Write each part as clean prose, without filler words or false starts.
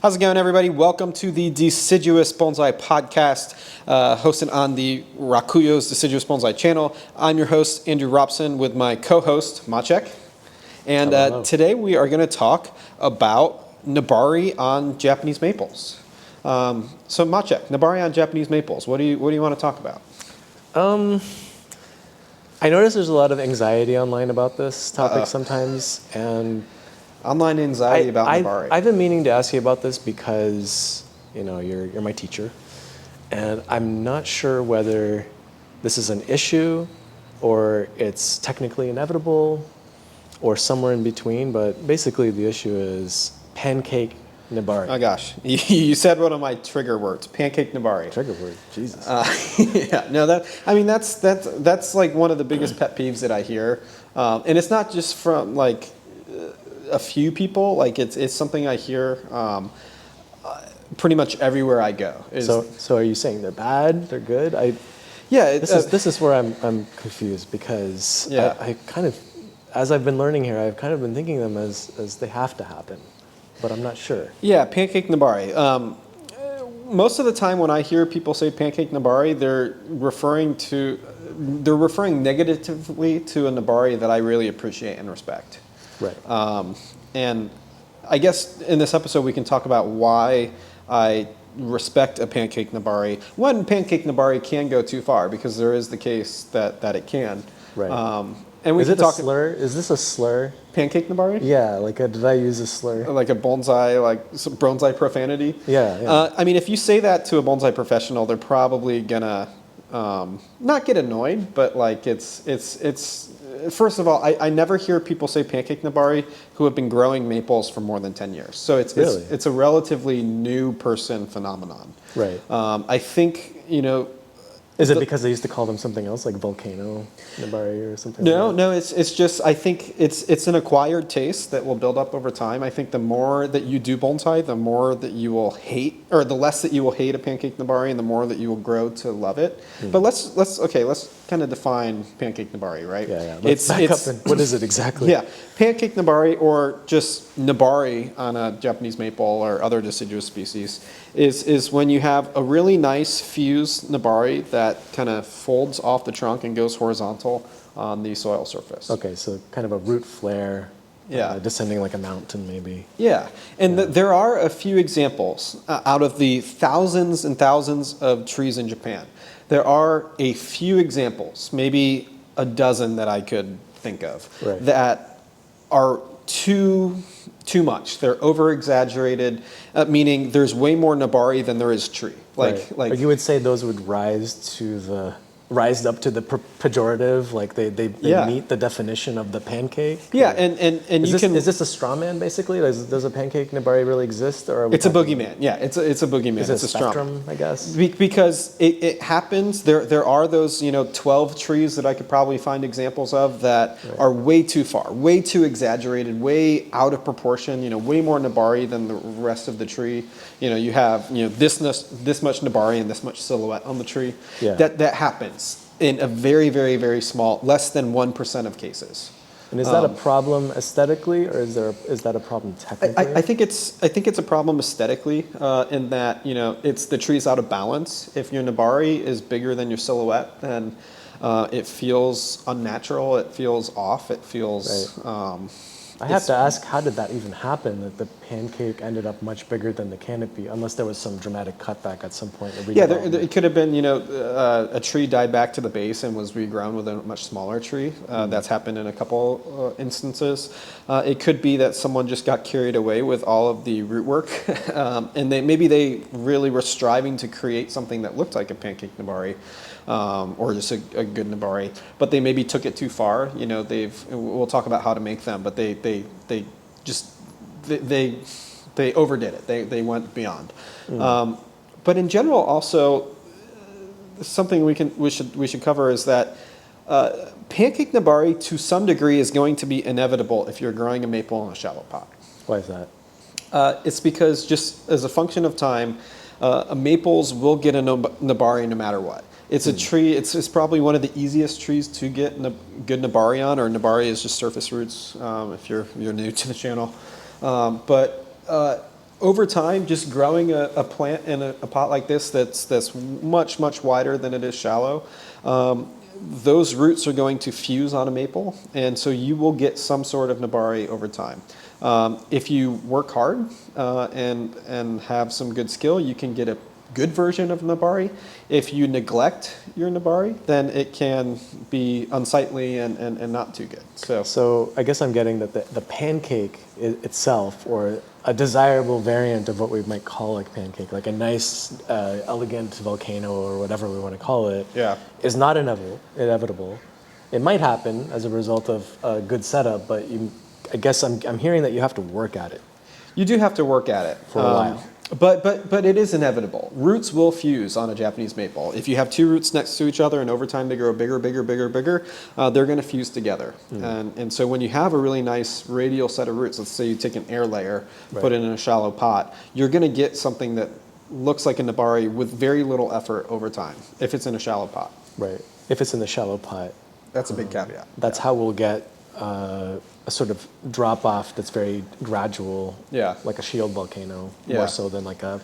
How's it going, everybody? Welcome to the Deciduous Bonsai Podcast, hosted on the RAKUYO's Deciduous Bonsai channel. I'm your host, Andrew Robson, with my co-host, Maciek. And today we are going to talk about Nebari on Japanese maples. So Maciek, Nebari on Japanese maples, what do you want to talk about? I notice there's a lot of anxiety online about this topic sometimes, and online anxiety about Nebari. I've been meaning to ask you about this because you're my teacher, and I'm not sure whether this is an issue or it's technically inevitable or somewhere in between. But basically, the issue is Pancake Nebari. Oh gosh, you said one of my trigger words, Pancake Nebari. Trigger word, Jesus. Yeah, no, that's like one of the biggest pet peeves that I hear, and it's not just from like a few people. Like it's something I hear pretty much everywhere I go. So are you saying they're bad? They're good? This is where I'm confused because I kind of, as I've been learning here, I've kind of been thinking them as they have to happen, but I'm not sure. Yeah, Pancake Nebari. Most of the time when I hear people say Pancake Nebari, they're referring negatively to a Nebari that I really appreciate and respect. Right. And I guess in this episode we can talk about why I respect a Pancake Nebari. One, Pancake Nebari can go too far because there is the case that it can. Right. And is it a slur? Is this a slur? Pancake Nebari? Yeah, did I use a slur? Like a bonsai, bonsai profanity? Yeah. I mean, if you say that to a bonsai professional, they're probably gonna not get annoyed, but it's. First of all, I never hear people say Pancake Nebari who have been growing maples for more than 10 years. So it's a relatively new person phenomenon. Right. I think, Is it because they used to call them something else, like Volcano Nebari or something? No, it's just, I think it's an acquired taste that will build up over time. I think the more that you do bonsai, the more that you will hate, or the less that you will hate a Pancake Nebari, and the more that you will grow to love it. But let's kind of define Pancake Nebari, right? Yeah. Let's back up and what is it exactly? Yeah, Pancake Nebari, or just Nebari on a Japanese maple or other deciduous species, is when you have a really nice fused Nebari that kind of folds off the trunk and goes horizontal on the soil surface. Okay, so kind of a root flare, descending like a mountain maybe. Yeah, and there are a few examples out of the thousands and thousands of trees in Japan. There are a few examples, maybe a dozen that I could think of, that are too much. They're over-exaggerated, meaning there's way more Nebari than there is tree. But you would say those would rise up to the pejorative, like they meet the definition of the pancake? Yeah, and is this a straw man basically? Does a Pancake Nebari really exist? Or it's a boogeyman. Yeah, it's a boogeyman. It's a spectrum, I guess? Because it happens. There are those 12 trees that I could probably find examples of that are way too far, way too exaggerated, way out of proportion. Way more Nebari than the rest of the tree. You have this much Nebari and this much silhouette on the tree. Yeah. That happens in a very, very, very small, less than 1% of cases. And is that a problem aesthetically, or is that a problem technically? I think it's a problem aesthetically in that it's the tree's out of balance. If your Nebari is bigger than your silhouette, then it feels unnatural. It feels off. It feels. I have to ask, how did that even happen, that the pancake ended up much bigger than the canopy, unless there was some dramatic cutback at some point? It could have been, a tree died back to the base and was regrown with a much smaller tree. That's happened in a couple instances. It could be that someone just got carried away with all of the root work, and maybe they really were striving to create something that looked like a Pancake Nebari. Or just a good Nebari, but they maybe took it too far. We'll talk about how to make them, but they overdid it. They went beyond. But in general, also something we should cover is that Pancake Nebari to some degree is going to be inevitable if you're growing a maple in a shallow pot. Why is that? It's because just as a function of time, maples will get a Nebari no matter what. It's a tree. It's probably one of the easiest trees to get good Nebari on, or Nebari is just surface roots. If you're new to the channel, but over time, just growing a plant in a pot like this that's much, much wider than it is shallow, those roots are going to fuse on a maple, and so you will get some sort of Nebari over time. If you work hard and have some good skill, you can get a good version of Nebari. If you neglect your Nebari, then it can be unsightly and not too good. So I guess I'm getting that the pancake itself, or a desirable variant of what we might call like pancake, like a nice, elegant volcano or whatever we want to call it, is not inevitable. It might happen as a result of a good setup, but I guess I'm hearing that you have to work at it. You do have to work at it for a while. But it is inevitable. Roots will fuse on a Japanese maple. If you have two roots next to each other and over time they grow bigger, they're going to fuse together. And so when you have a really nice radial set of roots, let's say you take an air layer, put it in a shallow pot, you're going to get something that looks like a Nebari with very little effort over time, if it's in a shallow pot. Right. If it's in the shallow pot. That's a big caveat. That's how we'll get a sort of drop off that's very gradual, like a shield volcano, more so than like a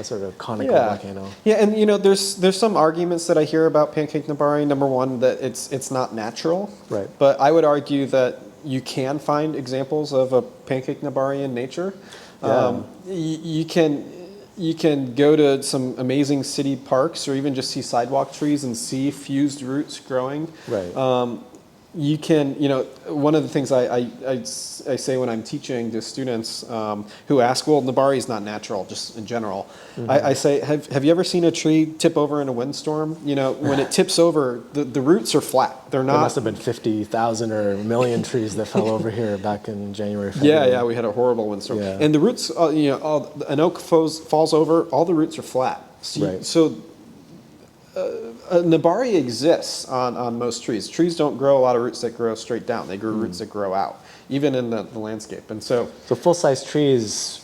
sort of conical volcano. Yeah, and there's some arguments that I hear about Pancake Nebari. Number one, that it's not natural. Right. But I would argue that you can find examples of a Pancake Nebari in nature. Yeah. You can go to some amazing city parks or even just see sidewalk trees and see fused roots growing. Right. You can, one of the things I say when I'm teaching to students who ask, well, Nebari is not natural, just in general. I say, have you ever seen a tree tip over in a windstorm? When it tips over, the roots are flat. They're not. There must have been 50,000 or a million trees that fell over here back in January, February. Yeah, we had a horrible windstorm. Yeah. And the roots, an oak falls over, all the roots are flat. So Nebari exists on most trees. Trees don't grow a lot of roots that grow straight down. They grow roots that grow out, even in the landscape. And so full-size trees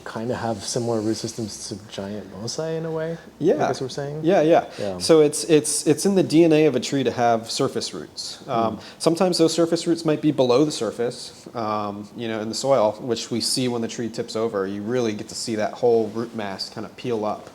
kind of have similar root systems to giant bonsai in a way. Yeah, I guess we're saying. Yeah. So it's in the DNA of a tree to have surface roots. Sometimes those surface roots might be below the surface, in the soil, which we see when the tree tips over. You really get to see that whole root mass kind of peel up.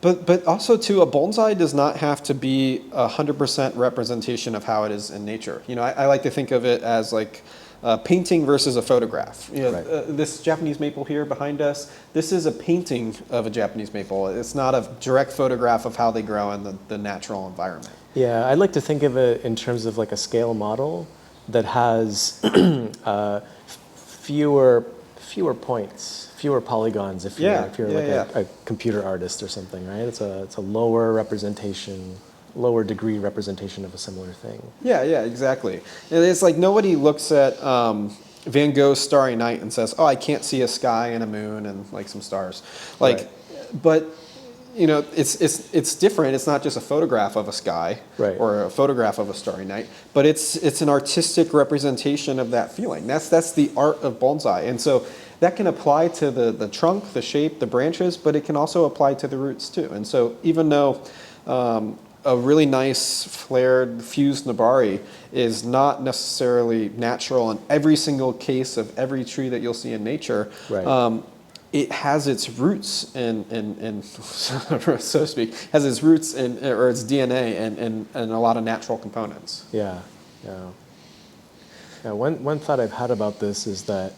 But also too, a bonsai does not have to be 100% representation of how it is in nature. I like to think of it as like a painting versus a photograph. This Japanese maple here behind us, this is a painting of a Japanese maple. It's not a direct photograph of how they grow in the natural environment. Yeah, I'd like to think of it in terms of like a scale model that has fewer points, fewer polygons if you're a computer artist or something, right? It's a lower degree representation of a similar thing. Yeah, exactly. And it's like nobody looks at Van Gogh's Starry Night and says, "Oh, I can't see a sky and a moon and like some stars." But it's different. It's not just a photograph of a sky or a photograph of a starry night, but it's an artistic representation of that feeling. That's the art of bonsai. And so that can apply to the trunk, the shape, the branches, but it can also apply to the roots too. And so even though a really nice flared fused Nebari is not necessarily natural in every single case of every tree that you'll see in nature, it has its roots in so to speak, has its roots or its DNA in a lot of natural components. Yeah. One thought I've had about this is that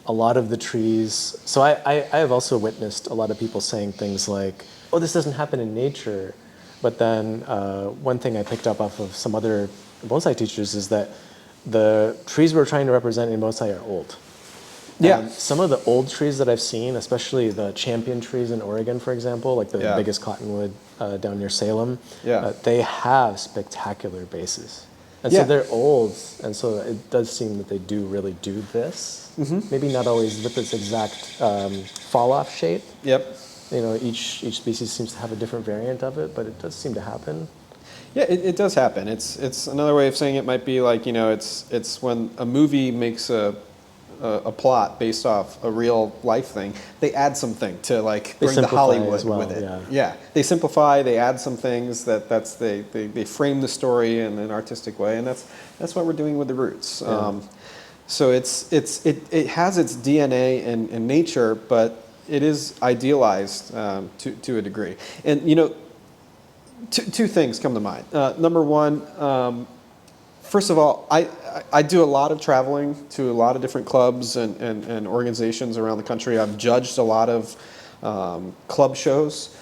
a lot of the trees. So I have also witnessed a lot of people saying things like, "Oh, this doesn't happen in nature," but then one thing I picked up off of some other bonsai teachers is that the trees we're trying to represent in bonsai are old. Yeah. Some of the old trees that I've seen, especially the champion trees in Oregon, for example, like the biggest cottonwood down near Salem, they have spectacular bases. And so they're old, and so it does seem that they do really do this. Maybe not always with this exact fall-off shape. Yep. Each species seems to have a different variant of it, but it does seem to happen. Yeah, it does happen. It's another way of saying it might be like, it's when a movie makes a plot based off a real life thing, they add something to like bring the Hollywood with it. Yeah, they simplify, they add some things they frame the story in an artistic way, and that's what we're doing with the roots. So it has its DNA in nature, but it is idealized to a degree. And two things come to mind. Number one, first of all, I do a lot of traveling to a lot of different clubs and organizations around the country. I've judged a lot of club shows.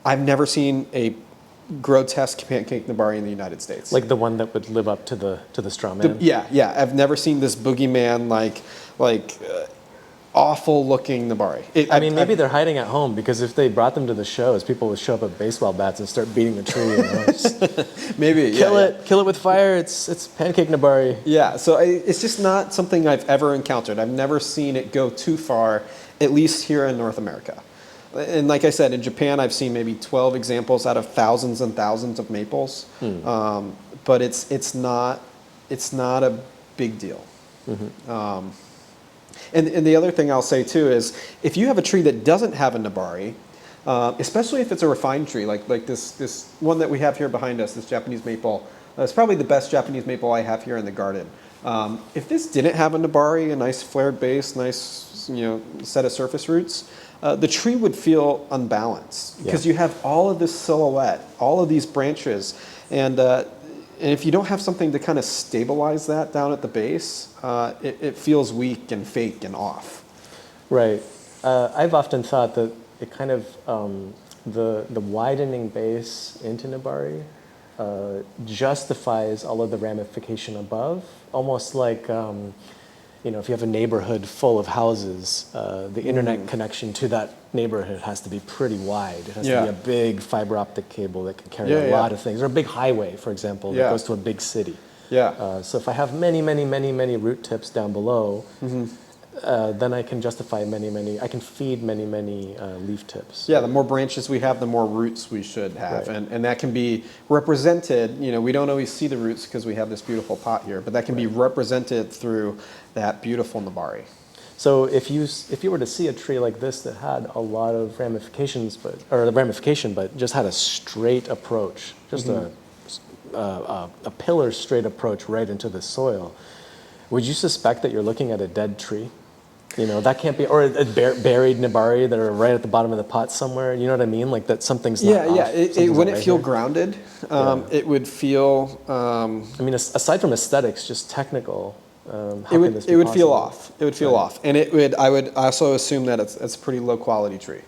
I've never seen a grotesque Pancake Nebari in the United States. Like the one that would live up to the straw man? Yeah. I've never seen this boogeyman awful looking Nebari. Maybe they're hiding at home, because if they brought them to the shows, people would show up with baseball bats and start beating the tree. Maybe kill it with fire. It's Pancake Nebari. Yeah, so it's just not something I've ever encountered. I've never seen it go too far, at least here in North America. And like I said, in Japan, I've seen maybe 12 examples out of thousands and thousands of maples. But it's not a big deal. Mm-hmm. And the other thing I'll say too is, if you have a tree that doesn't have a Nebari, especially if it's a refined tree, like this one that we have here behind us, this Japanese maple, it's probably the best Japanese maple I have here in the garden. If this didn't have a Nebari, a nice flared base, nice set of surface roots, the tree would feel unbalanced, because you have all of this silhouette, all of these branches, and if you don't have something to kind of stabilize that down at the base, it feels weak and fake and off. Right. I've often thought that it kind of, the widening base into Nebari justifies all of the ramification above, almost like, if you have a neighborhood full of houses, the internet connection to that neighborhood has to be pretty wide. It has to be a big fiber optic cable that can carry a lot of things, or a big highway, for example, that goes to a big city. So if I have many root tips down below, then I can justify I can feed many leaf tips. Yeah, the more branches we have, the more roots we should have. Right. And that can be represented, we don't always see the roots because we have this beautiful pot here, but that can be represented through that beautiful Nebari. So if you were to see a tree like this that had a lot of ramifications, but just had a straight approach, just a pillar straight approach right into the soil, would you suspect that you're looking at a dead tree? That can't be, or a buried Nebari that are right at the bottom of the pot somewhere. You know what I mean? Like that something's not off. Yeah. It wouldn't feel grounded. It would feel. Aside from aesthetics, just technical. It would feel off. It would feel off, and I would also assume that it's a pretty low quality tree,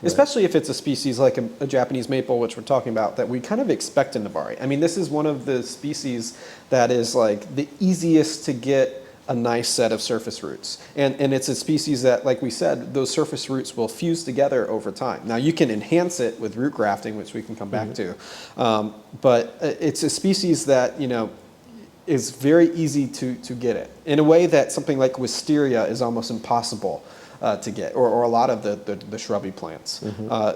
especially if it's a species like a Japanese maple, which we're talking about, that we kind of expect in Nebari. This is one of the species that is like the easiest to get a nice set of surface roots, and it's a species that, like we said, those surface roots will fuse together over time. Now you can enhance it with root grafting, which we can come back to, but it's a species that is very easy to get it, in a way that something like wisteria is almost impossible to get, or a lot of the shrubby plants.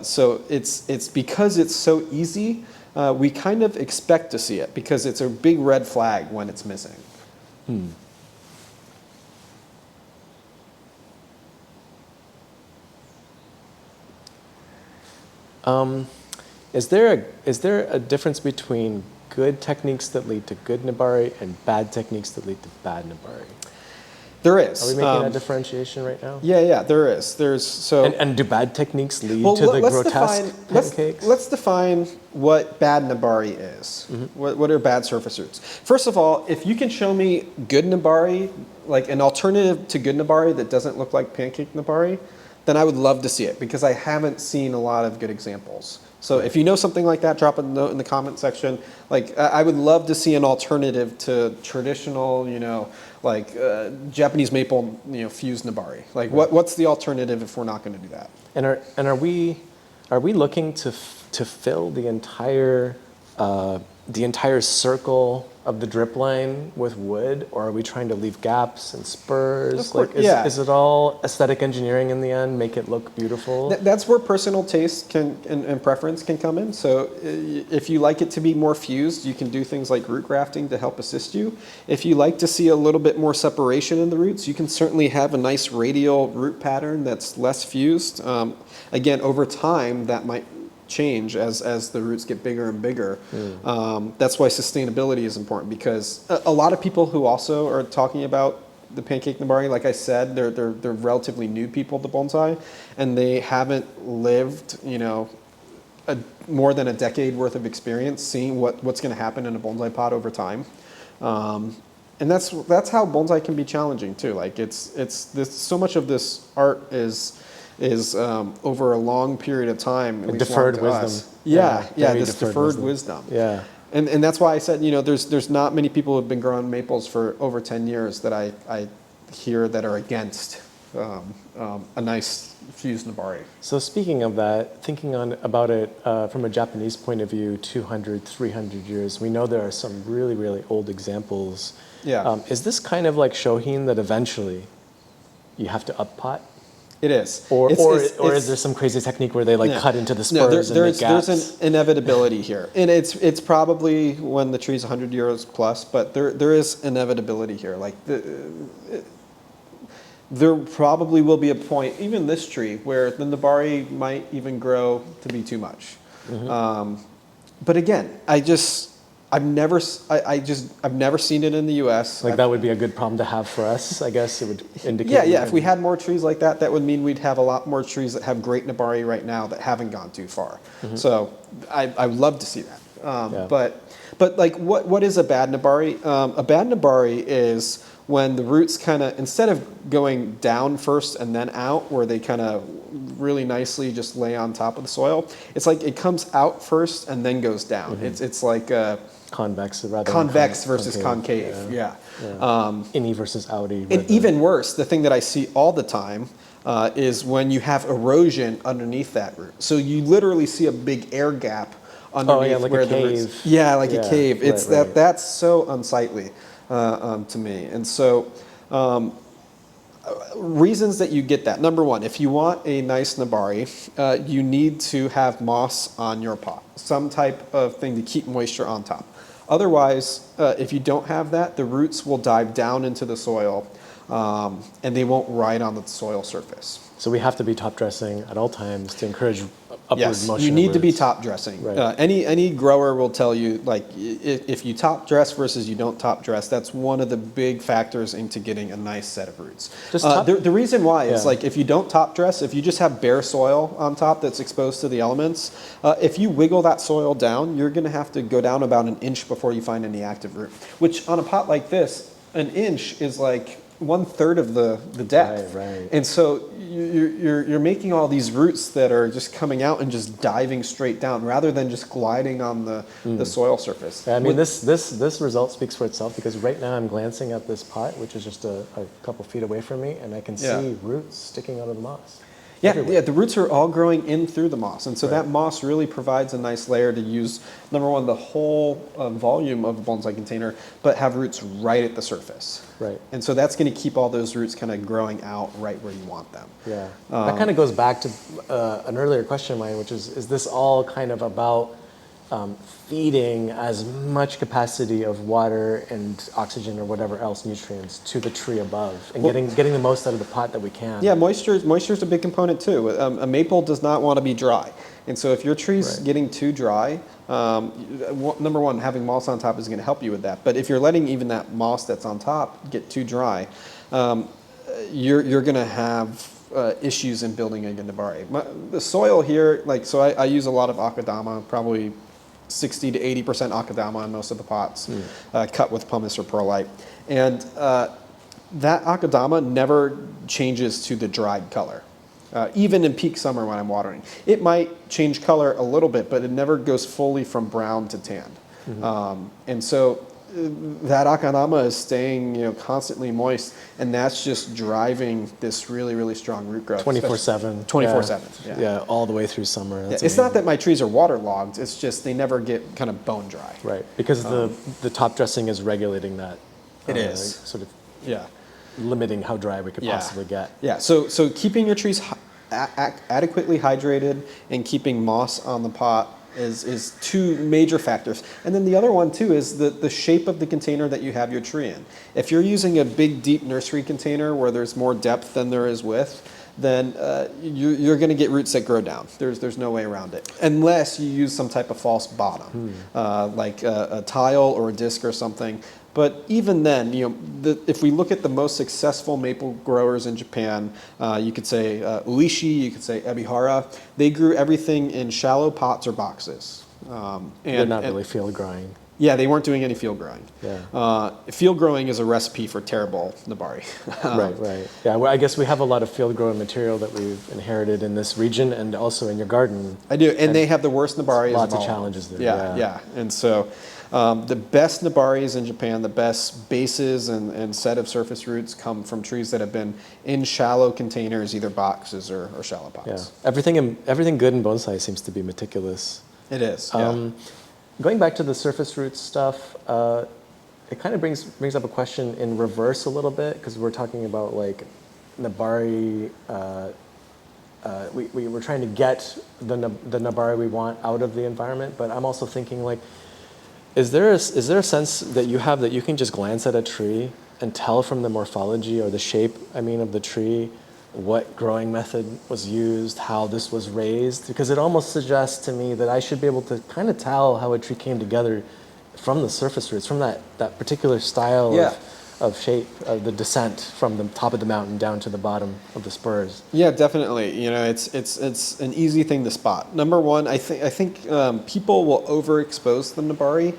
So it's because it's so easy, we kind of expect to see it, because it's a big red flag when it's missing. Is there a difference between good techniques that lead to good Nebari and bad techniques that lead to bad Nebari? There is. Are we making a differentiation right now? Yeah, there is. And do bad techniques lead to the grotesque pancakes? Let's define what bad Nebari is. What are bad surface roots? First of all, if you can show me good Nebari, like an alternative to good Nebari that doesn't look like Pancake Nebari, then I would love to see it, because I haven't seen a lot of good examples. So if you know something like that, drop a note in the comment section. I would love to see an alternative to traditional, Japanese maple, fused Nebari. What's the alternative if we're not going to do that? And are we looking to fill the entire circle of the drip line with wood, or are we trying to leave gaps and spurs? Is it all aesthetic engineering in the end? Make it look beautiful? That's where personal taste and preference can come in. So if you like it to be more fused, you can do things like root grafting to help assist you. If you like to see a little bit more separation in the roots, you can certainly have a nice radial root pattern that's less fused. Again, over time, that might change as the roots get bigger and bigger. That's why sustainability is important, because a lot of people who also are talking about the Pancake Nebari, like I said, they're relatively new people to bonsai, and they haven't lived, more than a decade worth of experience seeing what's going to happen in a bonsai pot over time. And that's how bonsai can be challenging too. Like it's this, so much of this art is over a long period of time. At least deferred long to wisdom. us. Yeah, this deferred deferred wisdom. Yeah. And that's why I said, there's not many people who have been growing maples for over 10 years that I hear that are against a nice fused Nebari. So speaking of that, thinking about it from a Japanese point of view, 200, 300 years, we know there are some really, really old examples. Yeah. Is this kind of like shohin that eventually you have to up pot? It is. Or is there some crazy technique where they cut into the spurs and make gaps? There's an inevitability here. And it's probably when the tree's 100 years plus, but there is inevitability here. Like there probably will be a point, even this tree, where the Nebari might even grow to be too much. Mm-hmm. But again, I've never seen it in the U.S. Like that would be a good problem to have for us, I guess. It would indicate. Yeah. If we had more trees like that, that would mean we'd have a lot more trees that have great Nebari right now that haven't gone too far. Mm-hmm. So I would love to see that. But like, what is a bad Nebari? A bad Nebari is when the roots kind of, instead of going down first and then out, where they kind of really nicely just lay on top of the soil, it's like it comes out first and then goes down. Mm-hmm. It's like convex rather convex versus concave. Yeah. Innie versus outie. And even worse, the thing that I see all the time is when you have erosion underneath that root. So you literally see a big air gap underneath like where a the cave. roots. Yeah, like a cave. It's that's so unsightly to me. And so reasons that you get that. Number one, if you want a nice Nebari, you need to have moss on your pot, some type of thing to keep moisture on top. Otherwise, if you don't have that, the roots will dive down into the soil and they won't ride on the soil surface. So we have to be top dressing at all times to encourage upward motion. Yes, you need to be top dressing. Right. Any grower will tell you, like, if you top dress versus you don't top dress, that's one of the big factors into getting a nice set of roots. The reason why is, like, if you don't top dress, if you just have bare soil on top that's exposed to the elements, if you wiggle that soil down, you're going to have to go down about an inch before you find any active root, which on a pot like this, an inch is like 1/3 of the depth. Right. And so you're making all these roots that are just coming out and just diving straight down rather than just gliding on the soil surface. I mean, this result speaks for itself, because right now I'm glancing at this pot, which is just a couple feet away from me, and I can see roots sticking out of the moss. Yeah, the roots are all growing in through the moss. And so that moss really provides a nice layer to use, number one, the whole volume of a bonsai container, but have roots right at the surface. Right. And so that's going to keep all those roots kind of growing out right where you want them. Yeah. That kind of goes back to an earlier question of mine, which is this all kind of about feeding as much capacity of water and oxygen or whatever else nutrients to the tree above, and getting the most out of the pot that we can. Yeah, moisture is a big component too. A maple does not want to be dry, and so if your tree's getting too dry, number one, having moss on top is going to help you with that. But if you're letting even that moss that's on top get too dry, you're going to have issues in building a Nebari. The soil here, I use a lot of akadama, probably 60 to 80% akadama in most of the pots, cut with pumice or perlite. And that akadama never changes to the dried color. Even in peak summer when I'm watering. It might change color a little bit, but it never goes fully from brown to tan. Mm-hmm. And so that akadama is staying, constantly moist, and that's just driving this really, really strong root growth. 24/7. 24/7. Yeah, all the way through summer. That's it's not that my trees are waterlogged. It's just they never get kind of bone dry. Right, because the top dressing is regulating that. It is sort of. Yeah. Limiting how dry we could possibly get. Yeah. So keeping your trees adequately hydrated and keeping moss on the pot is two major factors. And then the other one too is the shape of the container that you have your tree in. If you're using a big deep nursery container where there's more depth than there is width, then you're going to get roots that grow down. There's no way around it, unless you use some type of false bottom, like a tile or a disc or something. But even then, if we look at the most successful maple growers in Japan, you could say Uishi, you could say Ebihara. They grew everything in shallow pots or boxes. They're not really field growing. Yeah, they weren't doing any field growing. Yeah. Field growing is a recipe for terrible Nebari. Right. Yeah, well, I guess we have a lot of field grown material that we've inherited in this region and also in your garden. I do, and they have the worst Nebari. Lots of challenges there. Yeah. And so the best Nebaris in Japan, the best bases and set of surface roots come from trees that have been in shallow containers, either boxes or shallow pots. Yeah. Everything good in bonsai seems to be meticulous. It is. Yeah. Going back to the surface roots stuff, it kind of brings up a question in reverse a little bit, because we're talking about like Nebari. We were trying to get the Nebari we want out of the environment, but I'm also thinking like, is there a sense that you have that you can just glance at a tree and tell from the morphology or the shape, of the tree, what growing method was used, how this was raised? Because it almost suggests to me that I should be able to kind of tell how a tree came together from the surface roots, from that particular style of shape, of the descent from the top of the mountain down to the bottom of the spurs. Yeah, definitely. It's an easy thing to spot. Number one, I think people will overexpose the Nebari,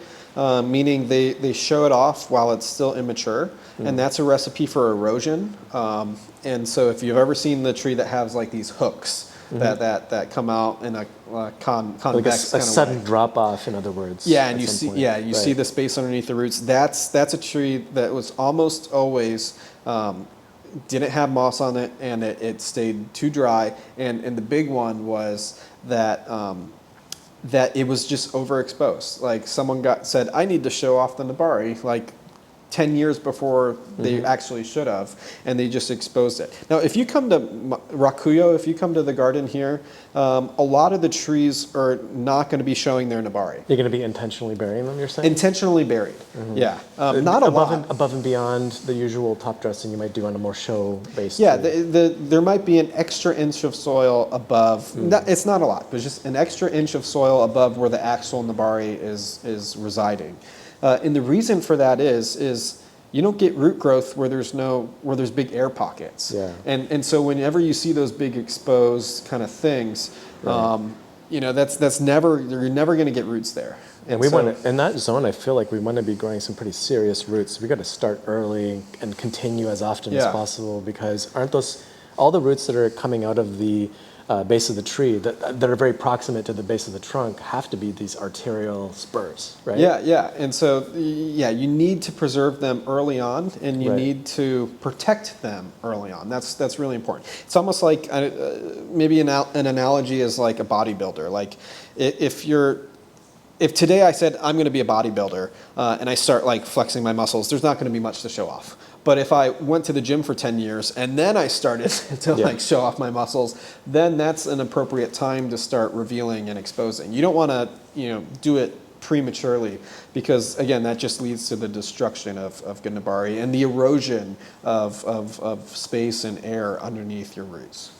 meaning they show it off while it's still immature, and that's a recipe for erosion. And so if you've ever seen the tree that has like these hooks that come out in a convex like a kind of sudden way. drop off, in other words. Yeah, and you see the space underneath the roots. That's a tree that was almost always didn't have moss on it, and it stayed too dry. And the big one was that that it was just overexposed. Like someone said, I need to show off the Nebari, like 10 years before they actually should have, and they just exposed it. Now, if you come to RAKUYO, if you come to the garden here, a lot of the trees are not going to be showing their Nebari. You're going to be intentionally burying them, you're saying? Intentionally buried, yeah. Not a lot. Above and beyond the usual top dressing you might do on a more show-based Yeah, tree. there might be an extra inch of soil above. It's not a lot, but just an extra inch of soil above where the actual Nebari is residing. And the reason for that is you don't get root growth where there's big air pockets. Yeah. And so whenever you see those big exposed kind of things, that's never, you're never going to get roots there. And we want to, in that zone, I feel like we want to be growing some pretty serious roots. We got to start early and continue as often as possible, because aren't those all the roots that are coming out of the base of the tree that are very proximate to the base of the trunk have to be these arterial spurs, right? Yeah. And so, you need to preserve them early on, and you need to protect them early on. That's really important. It's almost like maybe an analogy is like a bodybuilder. Like if today I said I'm going to be a bodybuilder and I start like flexing my muscles, there's not going to be much to show off. But if I went to the gym for 10 years and then I started to like show off my muscles, then that's an appropriate time to start revealing and exposing. You don't want to, do it prematurely, because again, that just leads to the destruction of good Nebari and the erosion of space and air underneath your roots.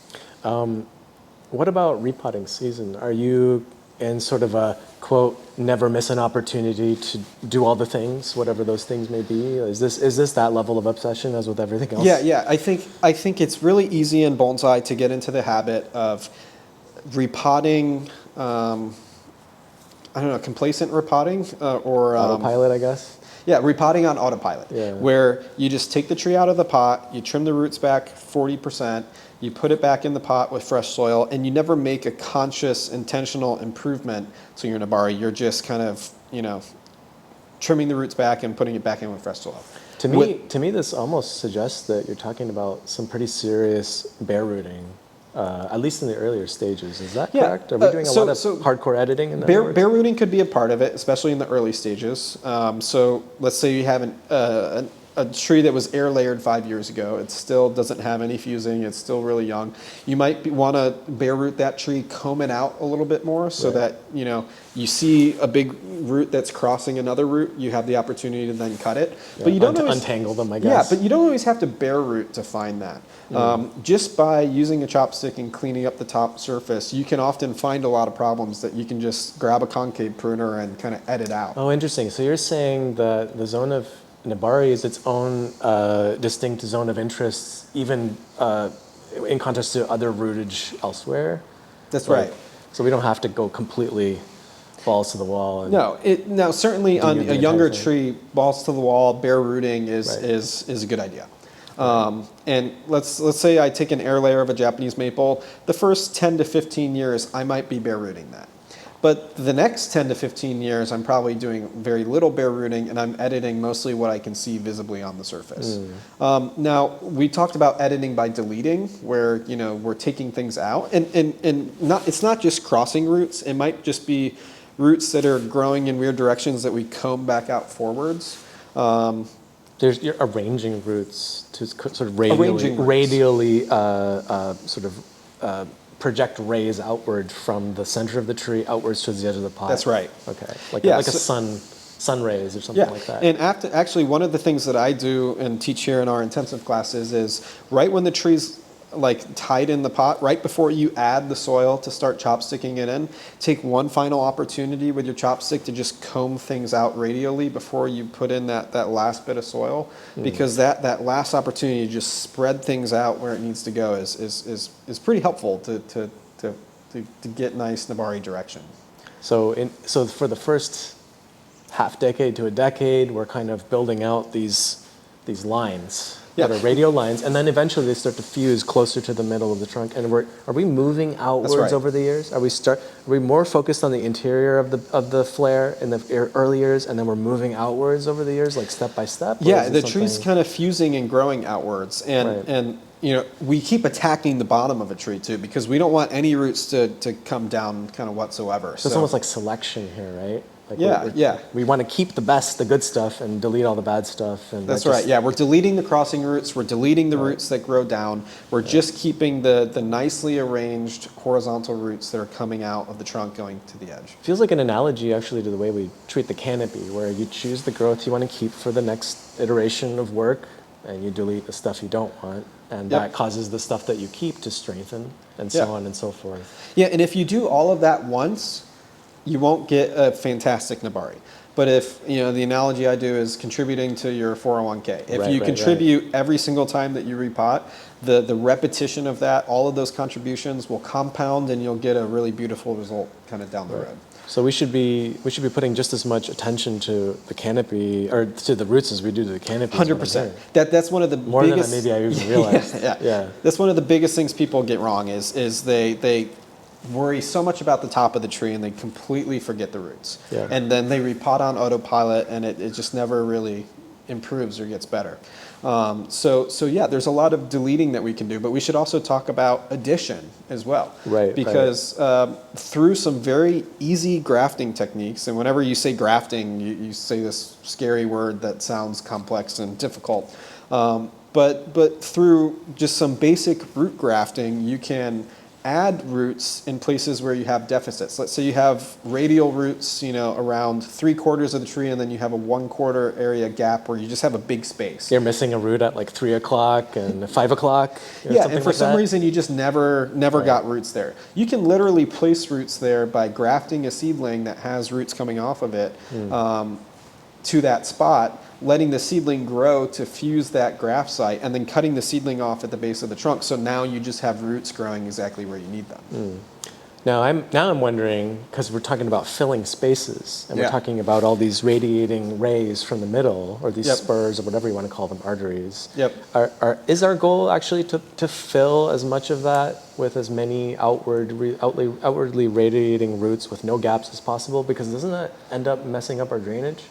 What about repotting season? Are you in sort of a, quote, never miss an opportunity to do all the things, whatever those things may be? Is this that level of obsession as with everything else? Yeah. I think it's really easy in bonsai to get into the habit of repotting, complacent repotting or autopilot, I guess. Yeah, repotting on autopilot, Yeah. where you just take the tree out of the pot, you trim the roots back 40%, you put it back in the pot with fresh soil, and you never make a conscious, intentional improvement to your Nebari. You're just kind of, trimming the roots back and putting it back in with fresh soil. To me, this almost suggests that you're talking about some pretty serious bare rooting, at least in the earlier stages. Is that correct? Are we doing a lot of hardcore editing in that? Bare rooting could be a part of it, especially in the early stages. So let's say you have a a tree that was air layered 5 years ago. It still doesn't have any fusing. It's still really young. You might want to bare root that tree, comb it out a little bit more so that, you see a big root that's crossing another root, you have the opportunity to then cut it. Yeah, but you don't always untangle them, I guess. Yeah, but you don't always have to bare root to find that. Just by using a chopstick and cleaning up the top surface, you can often find a lot of problems that you can just grab a concave pruner and kind of edit out. Oh, interesting. So you're saying that the zone of Nebari is its own distinct zone of interest, even in contrast to other rootage elsewhere? That's right. So we don't have to go completely balls to the wall. And No, certainly on a younger thing. tree, balls to the wall, bare rooting is a good idea. And let's say I take an air layer of a Japanese maple. The first 10 to 15 years, I might be bare rooting that. But the next 10 to 15 years, I'm probably doing very little bare rooting, and I'm editing mostly what I can see visibly on the surface. Now, we talked about editing by deleting, where we're taking things out, and it's not just crossing roots. It might just be roots that are growing in weird directions that we comb back out forwards. You're arranging roots to sort of radially project rays outward from the center of the tree outwards towards the edge of the pot. That's right. Okay, like a sun rays or something like that. And actually, one of the things that I do and teach here in our intensive classes is right when the tree's tied in the pot, right before you add the soil to start chopsticking it in, take one final opportunity with your chopstick to just comb things out radially before you put in that last bit of soil, because that last opportunity to just spread things out where it needs to go is pretty helpful to get nice Nebari direction. So for the first half decade to a decade, we're kind of building out these lines. That are radial lines, and then eventually they start to fuse closer to the middle of the trunk. And are we moving outwards over the years? Are we more focused on the interior of the flare in the early years, and then we're moving outwards over the years, like step by step? Yeah, the tree's kind of fusing and growing outwards, and we keep attacking the bottom of a tree too, because we don't want any roots to come down kind of whatsoever. So it's almost like selection here, right? We want to keep the good stuff and delete all the bad stuff. And that's right. Yeah, we're deleting the crossing roots. We're deleting the roots that grow down. We're just keeping the nicely arranged horizontal roots that are coming out of the trunk going to the edge. Feels like an analogy actually to the way we treat the canopy, where you choose the growth you want to keep for the next iteration of work, and you delete the stuff you don't want, and that causes the stuff that you keep to strengthen, and so on and so forth. Yeah, and if you do all of that once, you won't get a fantastic Nebari. But if, the analogy I do is contributing to your 401k. If you contribute every single time that you repot, the repetition of that, all of those contributions will compound, and you'll get a really beautiful result kind of down the road. So we should be putting just as much attention to the canopy, or to the roots, as we do to the canopy. 100%. That's one of the more biggest, than maybe I even realized. Yeah. That's one of the biggest things people get wrong is they worry so much about the top of the tree and they completely forget the roots. Yeah. And then they repot on autopilot, and it just never really improves or gets better. So there's a lot of deleting that we can do, but we should also talk about addition as well. Right. Because through some very easy grafting techniques, and whenever you say grafting, you say this scary word that sounds complex and difficult. But through just some basic root grafting, you can add roots in places where you have deficits. Let's say you have radial roots, around 3/4 of the tree, and then you have a 1/4 area gap where you just have a big space. You're missing a root at like 3 o'clock and 5 o'clock. And for some reason you just never got roots there. You can literally place roots there by grafting a seedling that has roots coming off of it to that spot, letting the seedling grow to fuse that graft site, and then cutting the seedling off at the base of the trunk. So now you just have roots growing exactly where you need them. Now I'm wondering, because we're talking about filling spaces, and we're talking about all these radiating rays from the middle, or these spurs, or whatever you want to call them, arteries. Is our goal actually to fill as much of that with as many outwardly radiating roots with no gaps as possible? Because doesn't that end up messing up our drainage?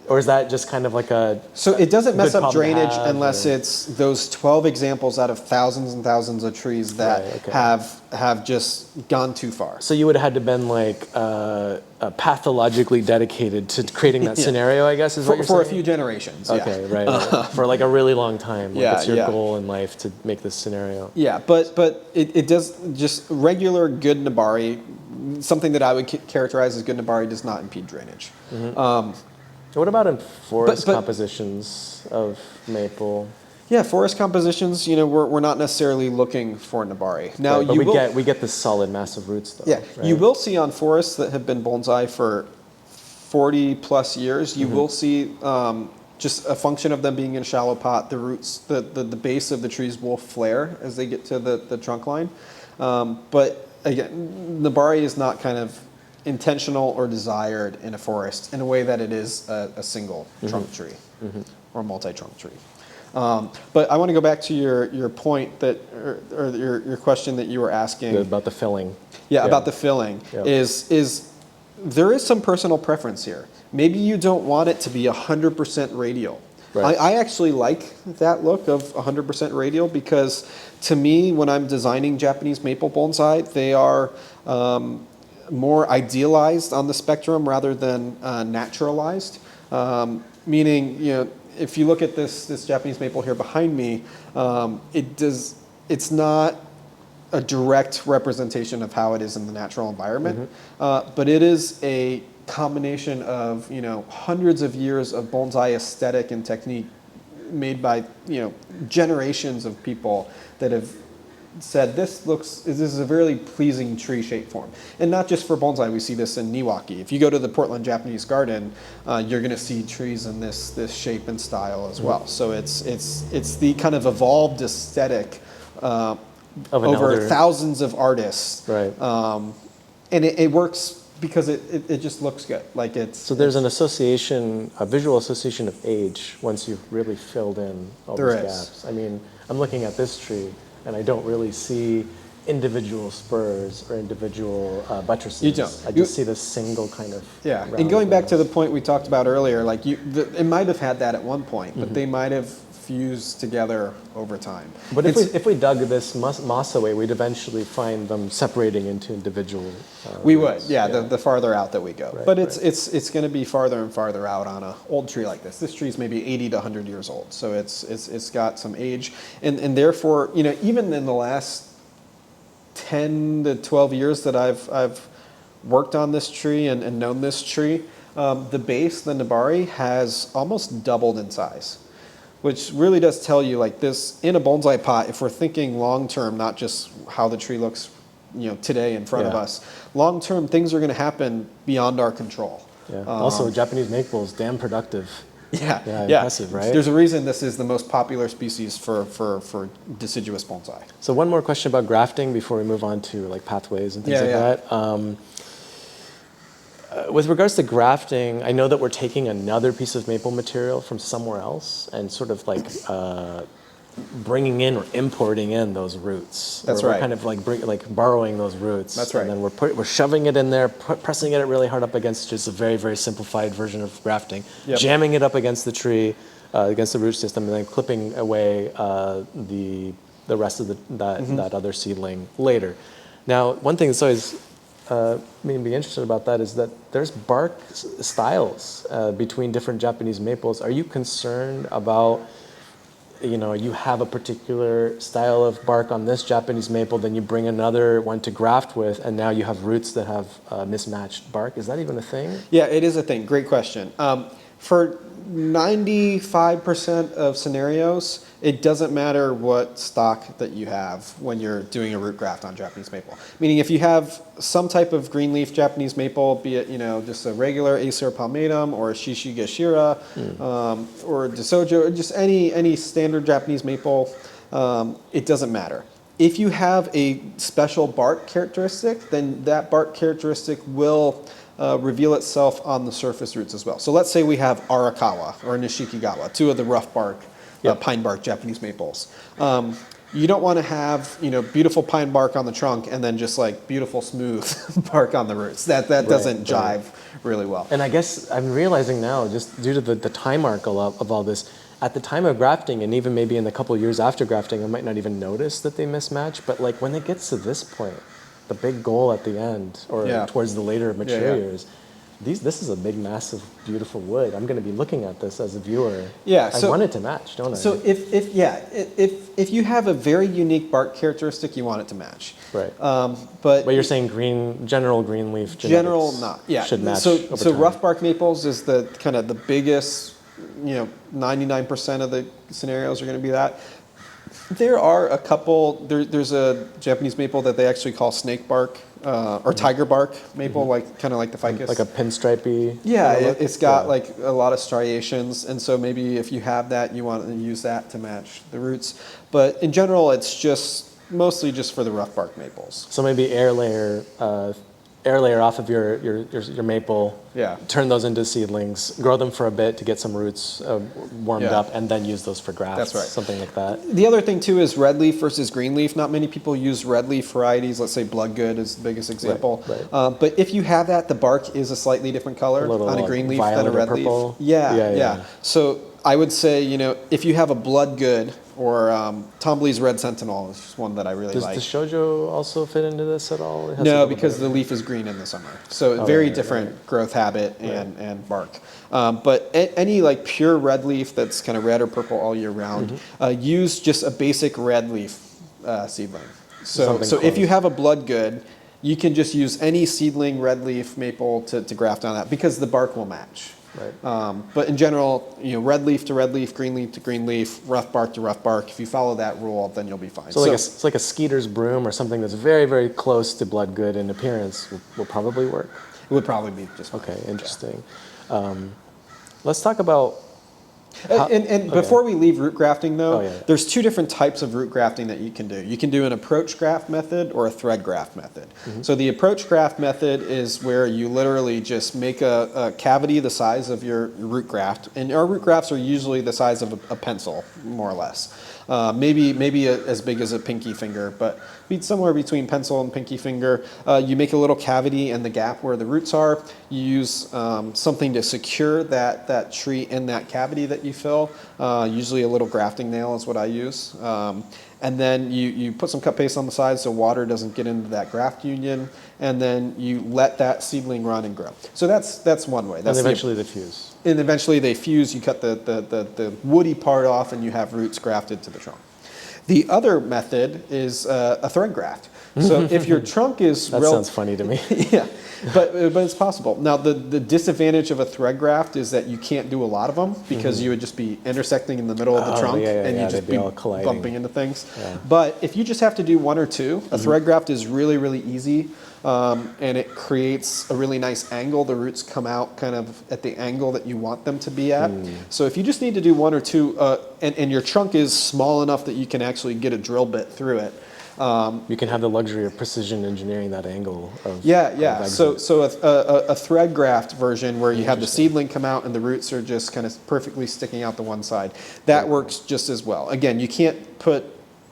Or is that just kind of like a So it doesn't mess good up problem to drainage have, unless or- it's those 12 examples out of thousands and thousands of trees that Right, okay. have just gone too far. So you would have had to been like pathologically dedicated to creating that scenario, I guess, is what For, you're for a saying? few generations, yeah. Okay, right. For like a really long time. Like Yeah, it's your yeah. goal in life to make this scenario. Yeah, but it does just regular good Nebari, something that I would characterize as good Nebari does not impede drainage. What about in forest but- compositions of maple? Yeah, forest compositions, we're not necessarily looking for Nebari. Now Right, but you we will, get this solid massive roots though. yeah, right? you will see on forests that have been bonsai for 40 plus years, you will see just a function of them being in a shallow pot, the roots, the base of the trees will flare as they get to the trunk line. But again, Nebari is not kind of intentional or desired in a forest in a way that it is a single trunk tree or multi-trunk tree. But I want to go back to your point that, or your question that you were asking. About the filling. Yeah, about the filling Yep. is there is some personal preference here. Maybe you don't want it to be 100% radial. Right. I actually like that look of 100% radial because to me, when I'm designing Japanese maple bonsai, they are more idealized on the spectrum rather than naturalized. Meaning, if you look at this Japanese maple here behind me, it's not a direct representation of how it is in the natural environment, but it is a combination of hundreds of years of bonsai aesthetic and technique made by generations of people that have said this is a very pleasing tree shape form, and not just for bonsai. We see this in Niwaki. If you go to the Portland Japanese Garden, you're going to see trees in this shape and style as well. So it's the kind of evolved aesthetic Of over another- thousands of artists, Right. And it works because it just looks good. Like So there's an association, a visual association of age once you've really filled in all There those is. gaps. I mean, I'm looking at this tree and I don't really see individual spurs or individual buttresses. You don't. I just see this single kind of Yeah, round and going back to the grass. point we talked about earlier, like it might have had that at one point, but they might have fused together over time. But It's- if we dug this moss away, we'd eventually find them separating into individual. we would, roots. yeah, the farther out that we go. Right, But it's going to be farther and farther out on an old tree like this. This tree's maybe 80 to 100 years old, so it's got some age, and therefore, even in the last 10 to 12 years that I've worked on this tree and known this tree, the base, the Nebari, has almost doubled in size, which really does tell you like this in a bonsai pot, if we're thinking long term, not just how the tree looks today in front of Yeah. us, long term things are going to happen beyond our control. Yeah. Also, Japanese maple is damn productive. Yeah, Yeah, impressive, right? There's a reason this is the most popular species for deciduous bonsai. So one more question about grafting before we move on to like pathways and things Yeah, like yeah. that. With regards to grafting, I know that we're taking another piece of maple material from somewhere else and sort of like bringing in or importing in those roots. That's We're right. kind of like borrowing those roots. That's right. And then we're shoving it in there, pressing it really hard up against just a very, very simplified version of grafting, Yep. jamming it up against the tree, against the root system, and then clipping away the rest of that other seedling later. Now, one thing that's always made me interested about that is that there's bark styles between different Japanese maples. Are you concerned about, you have a particular style of bark on this Japanese maple, then you bring another one to graft with, and now you have roots that have mismatched bark? Is that even a thing? Yeah, it is a thing. Great question. For 95% of scenarios, it doesn't matter what stock that you have when you're doing a root graft on Japanese maple. Meaning if you have some type of green leaf Japanese maple, be it just a regular Acer palmatum or a Shishigashira or a Desojo, or just any standard Japanese maple, it doesn't matter. If you have a special bark characteristic, then that bark characteristic will reveal itself on the surface roots as well. So let's say we have Arakawa or Nishikigawa, two of the rough bark, Yep. pine bark Japanese maples. you don't want to have, beautiful pine bark on the trunk and then just like beautiful smooth bark on the roots. That doesn't jive really well. And I guess I'm realizing now, just due to the time arc of all this, at the time of grafting, and even maybe in the couple of years after grafting, I might not even notice that they mismatch. But like when it gets to this point, the big goal at the end, or towards the later mature years, this is a big, massive, beautiful wood. I'm going to be looking at this as a viewer. Yeah, I want it to match, don't I? So if you have a very unique bark characteristic, you want it to match. Right. But you're saying general green leaf genetics should match over So time. rough bark maples is the kind of the biggest, 99% of the scenarios are going to be that. There are a couple. There's a Japanese maple that they actually call snake bark or tiger bark maple, kind of like the ficus. Like a pinstripey. Yeah, it's got like a lot of striations, and so maybe if you have that, you want to use that to match the roots. But in general, it's just mostly just for the rough bark maples. So maybe air layer off of your maple. Yeah. Turn those into seedlings, grow them for a bit to get some roots warmed up, and then use those for grafts. That's right. Something like that. The other thing too is red leaf versus green leaf. Not many people use red leaf varieties. Let's say Bloodgood is the biggest example. Right. But if you have that, the bark is a slightly different color on a green leaf than a red leaf. Yeah. So I would say, if you have a Bloodgood or Tom Lee's Red Sentinel is just one that I really like. Does the shoujo also fit into this at all? No, because the leaf is green in the summer. So very different growth habit and bark. But any like pure red leaf that's kind of red or purple all year round, use just a basic red leaf seedling. So if you have a Bloodgood, you can just use any seedling red leaf maple to graft on that because the bark will match. Right. But in general, red leaf to red leaf, green leaf to green leaf, rough bark to rough bark. If you follow that rule, then you'll be fine. So it's like a skeeter's broom or something that's very, very close to Bloodgood in appearance will probably work. It would probably be just fine. Okay, interesting. Let's talk about... Before we leave root grafting, though, yeah. There's two different types of root grafting that you can do. You can do an approach graft method or a thread graft method. So the approach graft method is where you literally just make a cavity the size of your root graft. And our root grafts are usually the size of a pencil, more or less. Maybe as big as a pinky finger, but somewhere between pencil and pinky finger. You make a little cavity in the gap where the roots are. You use something to secure that tree in that cavity that you fill. Usually a little grafting nail is what I use. And then you put some cut paste on the side so water doesn't get into that graft union. And then you let that seedling run and grow. So that's one way. And eventually they fuse. And eventually they fuse. You cut the woody part off and you have roots grafted to the trunk. The other method is a thread graft. So if your trunk is... That sounds funny to me. Yeah, but it's possible. Now, the disadvantage of a thread graft is that you can't do a lot of them because you would just be intersecting in the middle of the trunk and you'd just be bumping into things. Yeah. But if you just have to do one or two, a thread graft is really, really easy. And it creates a really nice angle. The roots come out kind of at the angle that you want them to be at. So if you just need to do one or two, and your trunk is small enough that you can actually get a drill bit through it. You can have the luxury of precision engineering that angle of So a thread graft version where you have the seedling come out and the roots are just kind of perfectly sticking out to one side. That works just as well. Again, you can't put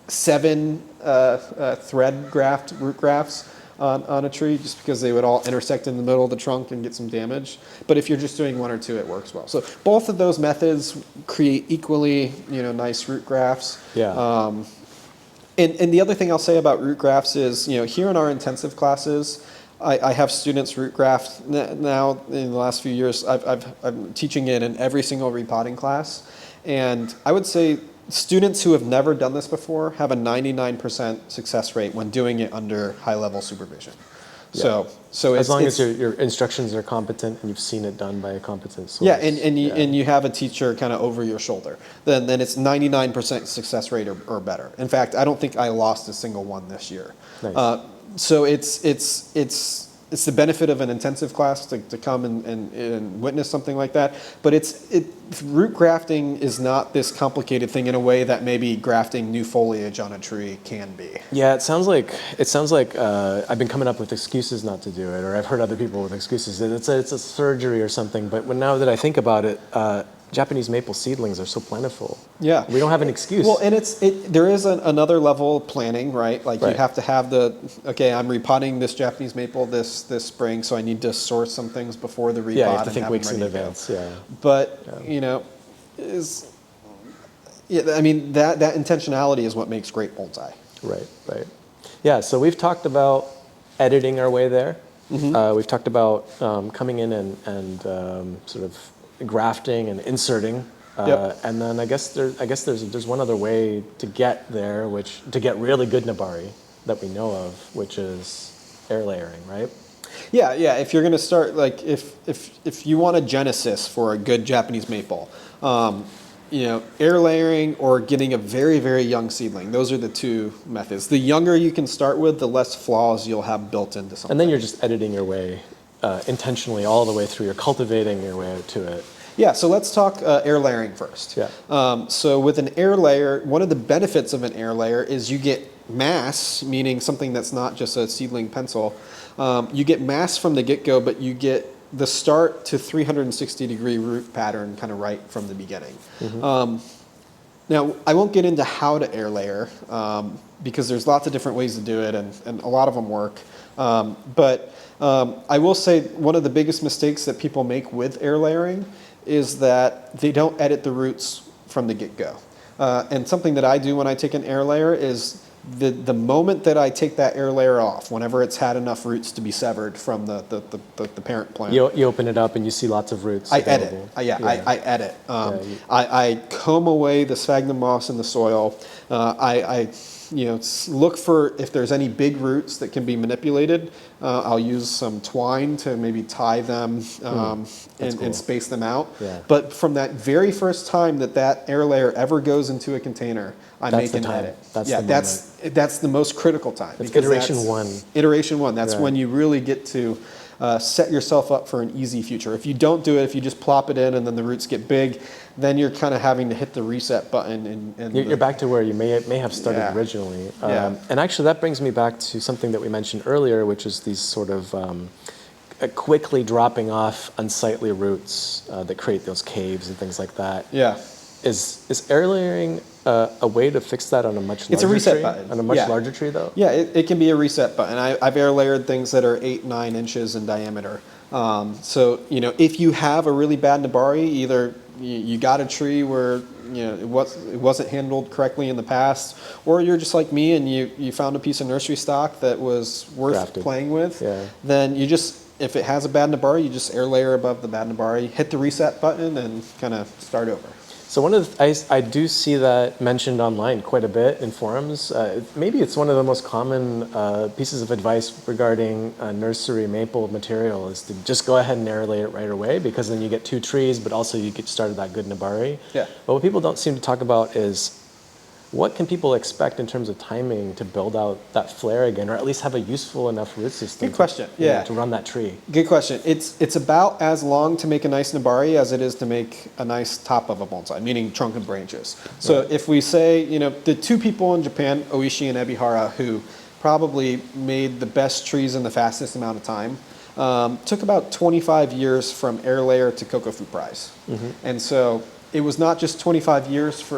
7 thread graft root grafts on a tree just because they would all intersect in the middle of the trunk and get some damage. But if you're just doing one or two, it works well. So both of those methods create equally, nice root grafts. Yeah. And the other thing I'll say about root grafts is, here in our intensive classes, I have students root graft now. In the last few years, I'm teaching it in every single repotting class, and I would say students who have never done this before have a 99% success rate when doing it under high-level supervision. Yeah. So as long as your instructions are competent and you've seen it done by a competent source. Yeah, and you have a teacher kind of over your shoulder, then it's 99% success rate or better. In fact, I don't think I lost a single one this year. Nice. So it's the benefit of an intensive class to come and witness something like that. But root grafting is not this complicated thing in a way that maybe grafting new foliage on a tree can be. Yeah, it sounds like I've been coming up with excuses not to do it, or I've heard other people with excuses. It's a surgery or something. But now that I think about it, Japanese maple seedlings are so plentiful. Yeah. We don't have an excuse. Well, and there is another level of planning, right? Like you Right. have to have okay, I'm repotting this Japanese maple this spring, so I need to source some things before the repot. Yeah, you have to and think have weeks them in ready to go. advance. Yeah. But, I mean, that intentionality is what makes great bonsai. Right, right. Yeah, so we've talked about editing our way there. We've talked about coming in and sort of grafting and inserting. Yep. And then I guess there's one other way to get there, to get really good Nebari that we know of, which is air layering, right? Yeah. If you're going to start, like, if you want a genesis for a good Japanese maple, air layering or getting a very, very young seedling. Those are the two methods. The younger you can start with, the less flaws you'll have built into something. And then you're just editing your way intentionally all the way through. You're cultivating your way to it. Yeah, so let's talk air layering first. Yeah. So with an air layer, one of the benefits of an air layer is you get mass, meaning something that's not just a seedling pencil. You get mass from the get-go, but you get the start to 360-degree root pattern kind of right from the beginning. Now, I won't get into how to air layer because there's lots of different ways to do it, and a lot of them work. But I will say one of the biggest mistakes that people make with air layering is that they don't edit the roots from the get-go. And something that I do when I take an air layer is the moment that I take that air layer off, whenever it's had enough roots to be severed from the parent plant. You open it up and you see lots of roots. I available. edit. I edit. I comb away the sphagnum moss in the soil. I look for if there's any big roots that can be manipulated. I'll use some twine to maybe tie them and space them out. Yeah. But from that very first time that air layer ever goes into a container, I make an edit. That's the most critical time. It's iteration one. Iteration one. That's Right. when you really get to set yourself up for an easy future. If you don't do it, if you just plop it in and then the roots get big, then you're kind of having to hit the reset button. And You're back to where you may have started originally. And actually that brings me back to something that we mentioned earlier, which is these sort of quickly dropping off unsightly roots that create those caves and things like that. Yeah. Is air layering a way to fix that on a much larger tree? It's a reset button. On a much larger tree, though? Yeah, it can be a reset button. I've air layered things that are 8-9 inches in diameter. So, if you have a really bad Nebari, either you got a tree where it wasn't handled correctly in the past, or you're just like me and you found a piece of nursery stock that was worth Grafted. playing with, Yeah. then if it has a bad Nebari, you just air layer above the bad Nebari, hit the reset button, and kind of start over. So I do see that mentioned online quite a bit in forums. Maybe it's one of the most common pieces of advice regarding nursery maple material is to just go ahead and air lay it right away, because then you get two trees, but also you get started that good Nebari. Yeah. But what people don't seem to talk about is what can people expect in terms of timing to build out that flare again, or at least have a useful enough root system? Good question. Yeah. To run that tree. Good question. It's about as long to make a nice Nebari as it is to make a nice top of a bonsai, meaning trunk and branches. So if we say, the two people in Japan, Oishi and Ebihara, who probably made the best trees in the fastest amount of time, took about 25 years from air layer to Kokofu prize. And so it was not just 25 years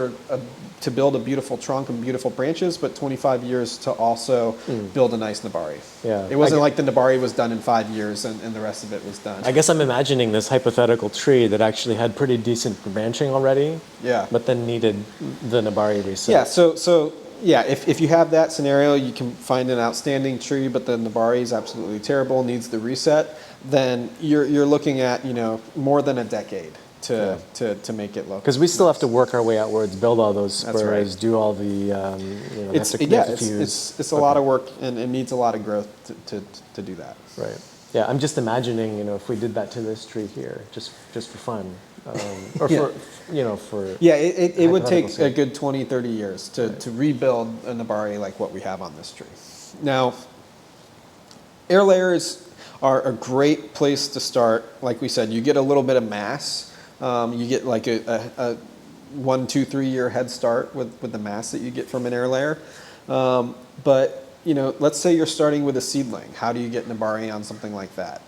to build a beautiful trunk and beautiful branches, but 25 years to also build a nice Nebari. Yeah. It wasn't like the Nebari was done in 5 years and the rest of it was done. I guess I'm imagining this hypothetical tree that actually had pretty decent branching already, Yeah. but then needed the Nebari reset. Yeah, so if you have that scenario, you can find an outstanding tree, but the Nebari is absolutely terrible, needs the reset, then you're looking at, more than a decade to make it look. Because we still have to work our way outwards, build all those spurs, That's right. do all the, it's a lot of work and it needs a lot of growth to do that. Right. Yeah, I'm just imagining, if we did that to this tree here, just for fun, or for. Yeah, it would take hypothetical a good 20, 30 years to rebuild a Nebari like what we have on this tree. Now, air layers are a great place to start. Like we said, you get a little bit of mass. You get like a 1, 2, 3 year head start with the mass that you get from an air layer. But let's say you're starting with a seedling. How do you get Nebari on something like that?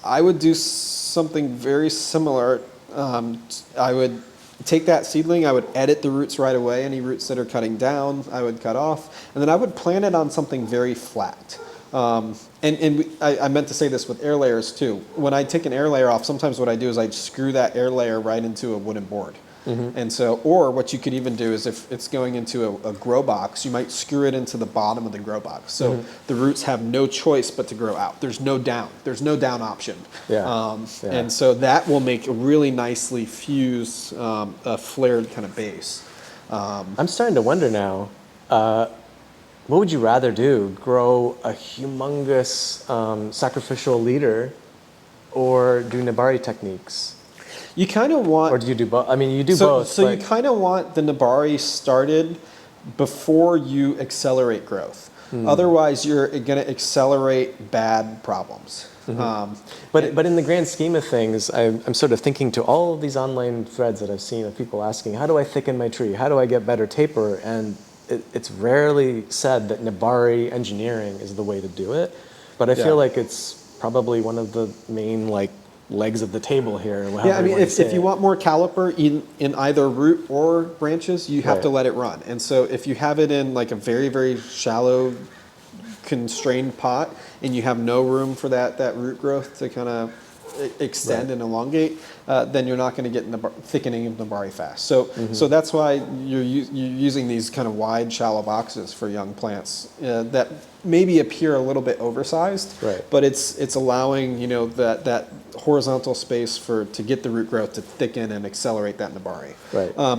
I would do something very similar I would take that seedling, I would edit the roots right away. Any roots that are cutting down, I would cut off. And then I would plant it on something very flat. I meant to say this with air layers too. When I take an air layer off, sometimes what I do is I screw that air layer right into a wooden board. And so, or what you could even do is if it's going into a grow box, you might screw it into the bottom of the grow box. So the roots have no choice but to grow out. There's no down. There's no down option. And so that will make a really nicely fused, a flared kind of base. I'm starting to wonder now, what would you rather do? Grow a humongous sacrificial leader or do Nebari techniques? You kind of want... Or do you do both? I mean, you do both. So you kind of want the Nebari started before you accelerate growth. Otherwise, you're going to accelerate bad problems. But in the grand scheme of things, I'm sort of thinking to all of these online threads that I've seen of people asking, how do I thicken my tree? How do I get better taper? And it's rarely said that Nebari engineering is the way to do it. But I feel like it's probably one of the main legs of the table here. Yeah, I mean, if you want more caliper in either root or branches, you have to let it run. And so if you have it in like a very, very shallow, constrained pot, and you have no room for that root growth to kind of extend and elongate, then you're not going to get thickening of Nebari fast. So that's why you're using these kind of wide, shallow boxes for young plants that maybe appear a little bit oversized, but it's allowing that horizontal space to get the root growth to thicken and accelerate that Nebari.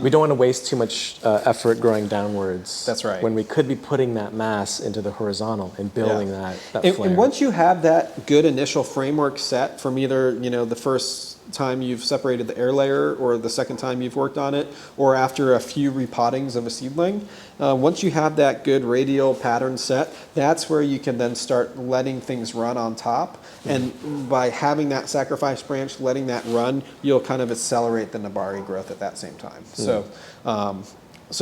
We don't want to waste too much effort growing downwards. That's right. When we could be putting that mass into the horizontal and building that flare. And once you have that good initial framework set from either the first time you've separated the air layer or the second time you've worked on it or after a few repottings of a seedling, once you have that good radial pattern set, that's where you can then start letting things run on top. And by having that sacrifice branch, letting that run, you'll kind of accelerate the Nebari growth at that same time. So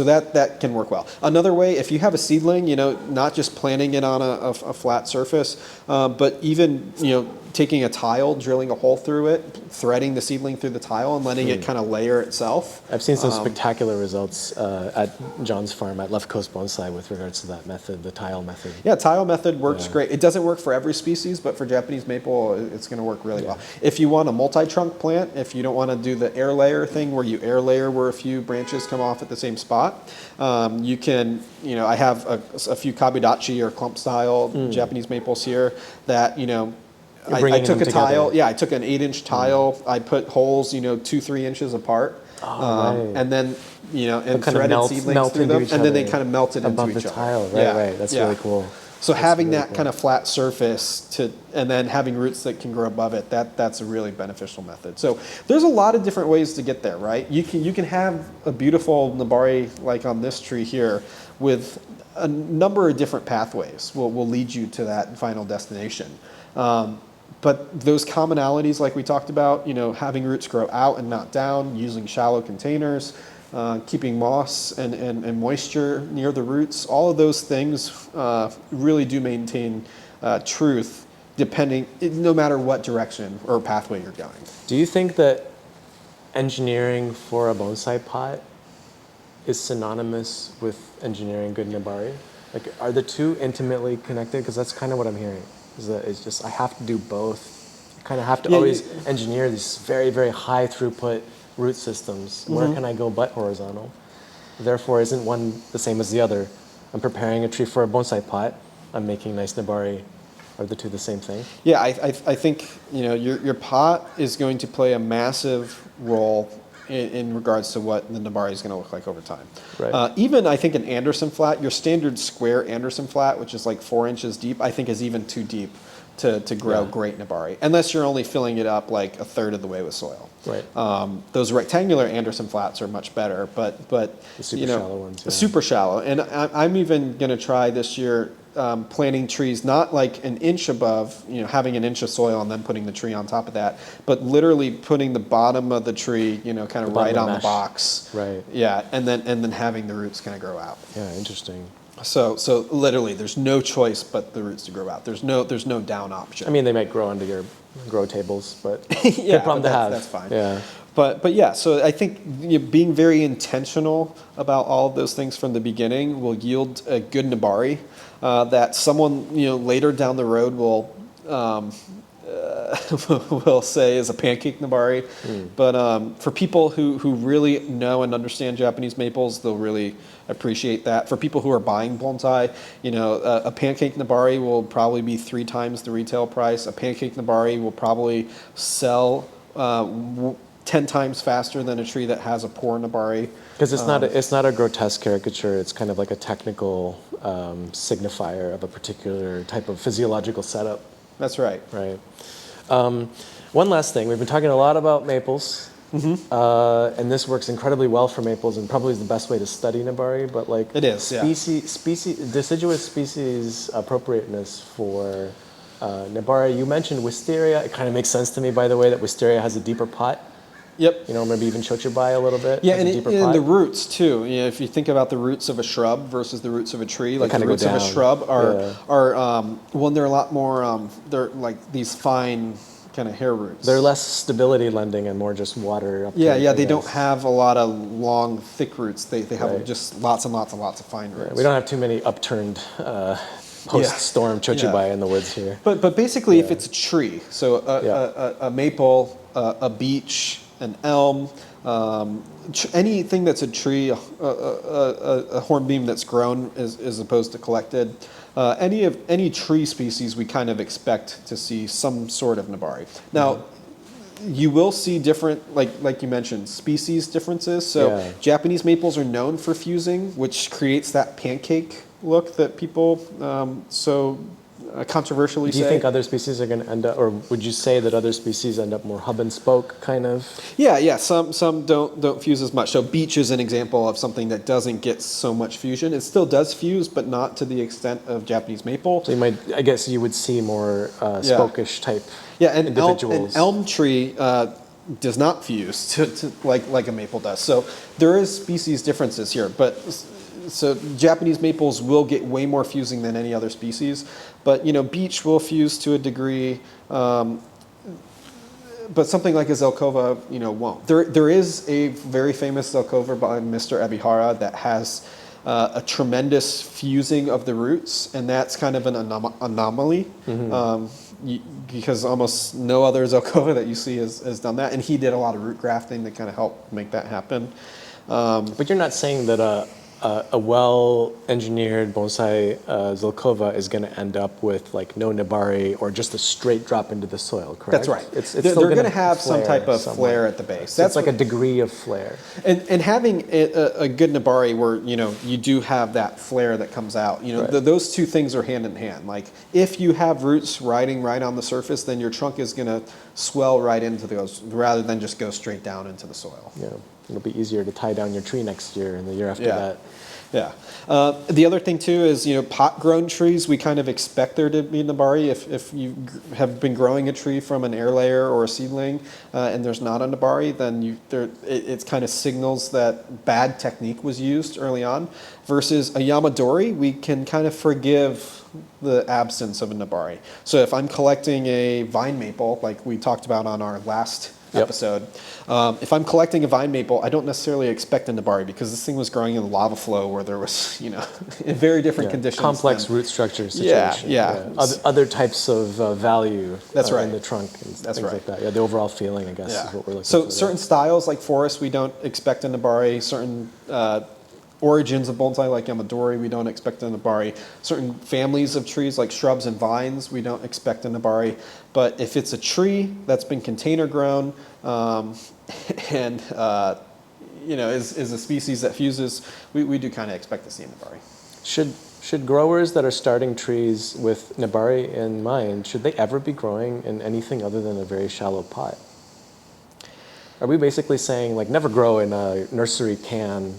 that can work well. Another way, if you have a seedling, not just planting it on a flat surface, but even taking a tile, drilling a hole through it, threading the seedling through the tile, and letting it kind of layer itself. I've seen some spectacular results at John's farm at Left Coast Bonsai with regards to that method, the tile method. Yeah, tile method works great. It doesn't work for every species, but for Japanese maple, it's going to work really well. If you want a multi-trunk plant, if you don't want to do the air layer thing where you air layer where a few branches come off at the same spot, you can, I have a few kabidachi or clump style Japanese maples here that, I took a tile. Yeah, I took an 8-inch tile. I put holes, 2-3 inches apart, and then and threaded seedlings through them, and then they kind of melted into each other. Tile. Right. That's really cool. So having that kind of flat surface and then having roots that can grow above it, that's a really beneficial method. So there's a lot of different ways to get there, right? You can have a beautiful Nebari like on this tree here with a number of different pathways will lead you to that final destination. But those commonalities, like we talked about, having roots grow out and not down, using shallow containers, keeping moss and moisture near the roots, all of those things really do maintain truth no matter what direction or pathway you're going. Do you think that engineering for a bonsai pot is synonymous with engineering good Nebari? Like, are the two intimately connected? Because that's kind of what I'm hearing. It's just I have to do both. I kind of have to always engineer these very, very high throughput root systems. Where can I go but horizontal? Therefore, isn't one the same as the other? I'm preparing a tree for a bonsai pot. I'm making nice Nebari. Are the two the same thing? Yeah, I think your pot is going to play a massive role in regards to what the Nebari is going to look like over time. Right. Even I think an Anderson flat, your standard square Anderson flat, which is like 4 inches deep, I think is even too deep to grow great Nebari, unless you're only filling it up like a third of the way with soil. Right. Those rectangular Anderson flats are much better, but the super shallow ones. Yeah. Super shallow, and I'm even going to try this year planting trees not like an inch above, having an inch of soil and then putting the tree on top of that, but literally putting the bottom of the tree, kind of right on the box. Right. Yeah, and then having the roots kind of grow out. Yeah, interesting. So literally, there's no choice but the roots to grow out. There's no down option. I mean, they might grow under your grow tables, but yeah, good problem to have. That's fine. Yeah. But yeah, so I think being very intentional about all of those things from the beginning will yield a good Nebari that someone later down the road will will say is a pancake Nebari. But for people who really know and understand Japanese maples, they'll really appreciate that. For people who are buying bonsai, a pancake Nebari will probably be 3 times the retail price. A pancake Nebari will probably sell 10 times faster than a tree that has a poor Nebari. Because it's not a grotesque caricature. It's kind of like a technical signifier of a particular type of physiological setup. That's right. Right. One last thing. We've been talking a lot about maples, and this works incredibly well for maples, and probably is the best way to study Nebari. But like it is, deciduous species appropriateness for Nebari. You mentioned wisteria. It kind of makes sense to me, by the way, that wisteria has a deeper pot. Yep. Maybe even chochibai a little bit. Yeah, and the roots too. If you think about the roots of a shrub versus the roots of a tree, like the roots of a shrub are they're a lot more. They're like these fine kind of hair roots. They're less stability lending and more just water. Uptake, they don't have a lot of long, thick roots. They have just lots and lots and lots of fine roots. We don't have too many upturned post-storm chochibai in the woods here. But basically, if it's a tree, so a maple, a beech, an elm, anything that's a tree, a hornbeam that's grown as opposed to collected, any tree species we kind of expect to see some sort of Nebari. Now, you will see different, like you mentioned, species differences. So Japanese maples are known for fusing, which creates that pancake look that people controversially say. Do you think other species are going to end up, or would you say that other species end up more hub and spoke kind of? Yeah. Some don't fuse as much. So beech is an example of something that doesn't get so much fusion. It still does fuse, but not to the extent of Japanese maple. So I guess you would see more spokish type individuals. An elm tree does not fuse to like a maple does. So there is species differences here, but. So Japanese maples will get way more fusing than any other species, but beech will fuse to a degree, but something like a Zelkova, won't. There is a very famous Zelkova by Mr. Ebihara that has a tremendous fusing of the roots, and that's kind of an anomaly. Because almost no other Zelkova that you see has done that, and he did a lot of root grafting to kind of help make that happen. But you're not saying that a well-engineered bonsai Zelkova is going to end up with like no Nebari or just a straight drop into the soil, correct? That's right. They're going to have some type of flare at the base. So that's like a degree of flare. And having a good Nebari where you do have that flare that comes out. Those two things are hand in hand. Like if you have roots riding right on the surface, then your trunk is going to swell right into those rather than just go straight down into the soil. Yeah. It'll be easier to tie down your tree next year and the year after that. Yeah. The other thing too is, pot-grown trees, we kind of expect there to be Nebari. If you have been growing a tree from an air layer or a seedling and there's not a Nebari, then it kind of signals that bad technique was used early on. Versus a Yamadori, we can kind of forgive the absence of a Nebari. So if I'm collecting a vine maple, like we talked about on our last episode. If I'm collecting a vine maple, I don't necessarily expect a Nebari because this thing was growing in lava flow where there was, in very different conditions. Complex root structure situation. Other types of value in the trunk and things like that. Yeah, the overall feeling, I guess, is what we're looking for. So certain styles like forest, we don't expect a Nebari. Certain origins of bonsai like Yamadori, we don't expect a Nebari. Certain families of trees like shrubs and vines, we don't expect a Nebari. But if it's a tree that's been container grown and is a species that fuses, we do kind of expect to see a Nebari. Should growers that are starting trees with Nebari in mind, should they ever be growing in anything other than a very shallow pot? Are we basically saying like never grow in a nursery can?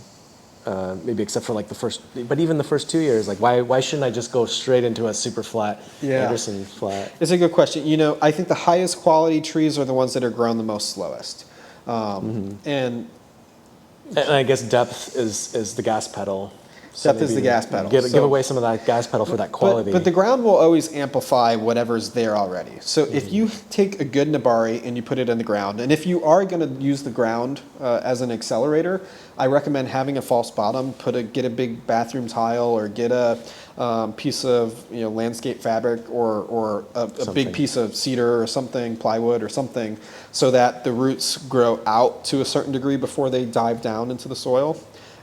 Maybe except for like but even the first 2 years, like why shouldn't I just go straight into a super flat Anderson flat? It's a good question. I think the highest quality trees are the ones that are grown the most slowest. And I guess depth is the gas pedal. Depth is maybe the gas pedal. Give So- away some of that gas pedal for that quality. But the ground will always amplify whatever's there already. So if you take a good Nebari and you put it in the ground, and if you are going to use the ground as an accelerator, I recommend having a false bottom. Get a big bathroom tile, or get a piece of landscape fabric, or a big piece of cedar or something, plywood or something, so that the roots grow out to a certain degree before they dive down into the soil.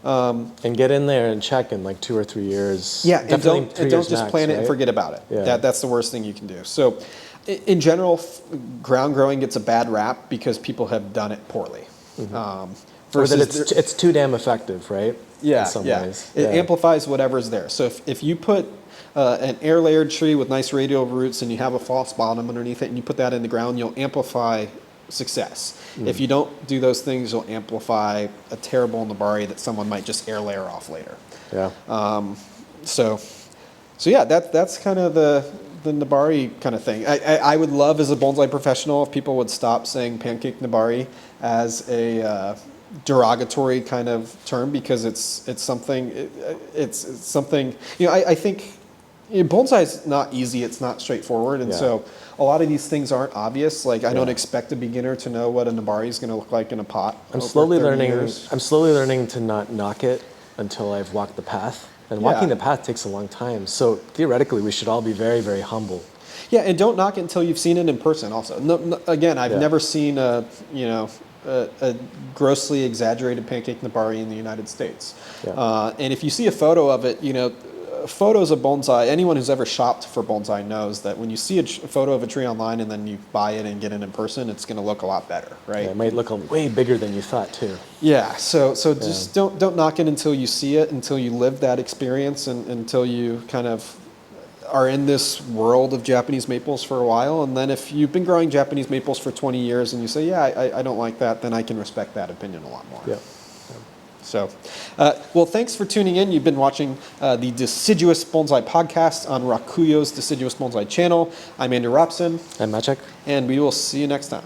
And get in there and check in like 2 or 3 years. Yeah, and Definitely don't 3 and don't years just max, plant it and right? forget about it. Yeah. That's the worst thing you can do. So, in general, ground growing gets a bad rap because people have done it poorly. Or that Versus it's too damn effective, right? yeah, In some yeah. ways. It amplifies whatever's there. So if you put an air layered tree with nice radial roots and you have a false bottom underneath it and you put that in the ground, you'll amplify success. If you don't do those things, you'll amplify a terrible Nebari that someone might just air layer off later. Yeah. So yeah, that's kind of the Nebari kind of thing. I would love, as a bonsai professional, if people would stop saying Pancake Nebari as a derogatory kind of term, because it's something. I think bonsai is not easy. It's not straightforward, and so a lot of these things aren't obvious. Like I don't expect a beginner to know what a Nebari is going to look like in a pot. I'm over slowly 30 learning. years. I'm slowly learning to not knock it until I've walked the path. And walking the path takes a long time. So theoretically, we should all be very, very humble. Yeah, and don't knock it until you've seen it in person. Also, again, I've never seen a grossly exaggerated Pancake Nebari in the United States. Yeah. And if you see a photo of it, photos of bonsai. Anyone who's ever shopped for bonsai knows that when you see a photo of a tree online and then you buy it and get it in person, it's going to look a lot better, right? Yeah, it might look way bigger than you thought too. Yeah, so just don't knock it until you see it, until you live that experience, and until you kind of are in this world of Japanese maples for a while. And then if you've been growing Japanese maples for 20 years and you say, yeah, I don't like that, then I can respect that opinion a lot more. Yeah. So, well, thanks for tuning in. You've been watching the Deciduous Bonsai Podcast on RAKUYO's Deciduous Bonsai channel. I'm Andrew Robson. And Maciek? And we will see you next time.